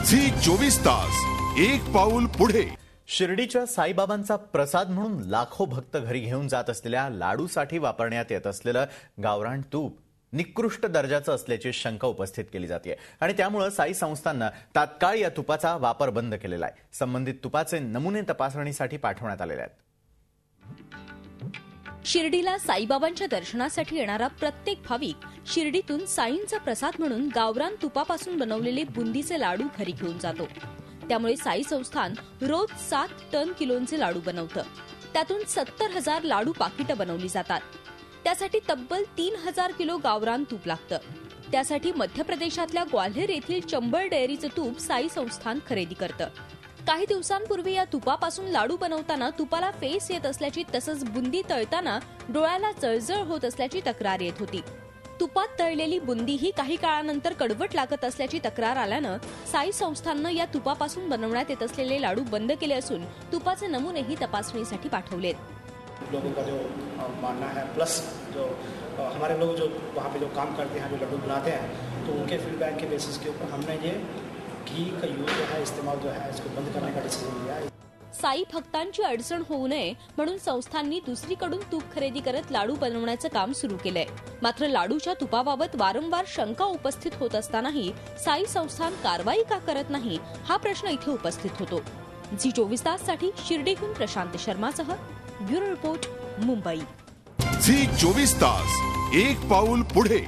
Zee 24 तास एक पाऊल पुढे। शिर्डीच्या साईबाबांचा प्रसाद म्हणून लाखो भक्त घरी घेऊन जात असलेल्या लाडूसाठी वापरण्यात येत असलेलं गावरान तूप निकृष्ट दर्जाचं असल्याची शंका उपस्थित केली जाते आणि त्यामुळे साई संस्थांना तात्काळ या तुपाचा वापर बंद केलेला आहे। संबंधित तुपाचे नमुने तपासणीसाठी पाठवण्यात आलेले आहेत। शिर्डीला साईबाबांच्या दर्शनासाठी येणारा प्रत्येक भाविक शिर्डीतून साईंचा प्रसाद म्हणून गावरान तुपापासून बनवलेले बुंदीचे लाडू घरी घेऊन जातो। त्यामुळे साई संस्थान रोज 7 टन किलोचे लाडू बनवतं। त्यातून 70,000 लाडू पाकिटं बनवली जातात। त्यासाठी तब्बल 3,000 किलो गावरान तूप लागतं। त्यासाठी मध्य प्रदेशातल्या ग्वाल्हेर येथील चंबळ डेअरीचं तूप साई संस्थान खरेदी करतं। काही दिवसांपूर्वी या तुपापासून लाडू बनवताना तुपाला फेस येत असल्याची तसंच बुंदी तळताना डोळ्याला जळजळ होत असल्याची तक्रार येत होती। तुपात तळलेली बुंदी ही काही काळानंतर कडवट लागत असल्याची तक्रार आल्यानं साई संस्थाननं या तुपापासून बनवण्यात येत असलेले लाडू बंद केले असून तुपाचे नमुनेही तपासणीसाठी पाठवलेत। लोगों का जो मानना है प्लस जो हमारे लोग जो वहाँ पे जो काम करते हैं, जो लड्डू बनाते हैं, तो उनके फीडबैक के बेसिस के ऊपर हमने ये घी का यूज जो है, इस्तेमाल जो है, इसको बंद करने का डिसीजन लिया है। साई भक्तांची अडचण होऊ नये म्हणून संस्थांनी दुसरीकडून तूप खरेदी करत लाडू बनवण्याचं काम सुरू केलंय। मात्र लाडूच्या तुपाबाबत वारंवार शंका उपस्थित होत असतानाही साई संस्थान कारवाई का करत नाही हा प्रश्न इथे उपस्थित होतो। झी 24 ताससाठी शिर्डीहून प्रशांत शर्मासह ब्युरो रिपोर्ट, मुंबई। झी 24 तास एक पाऊल पुढे।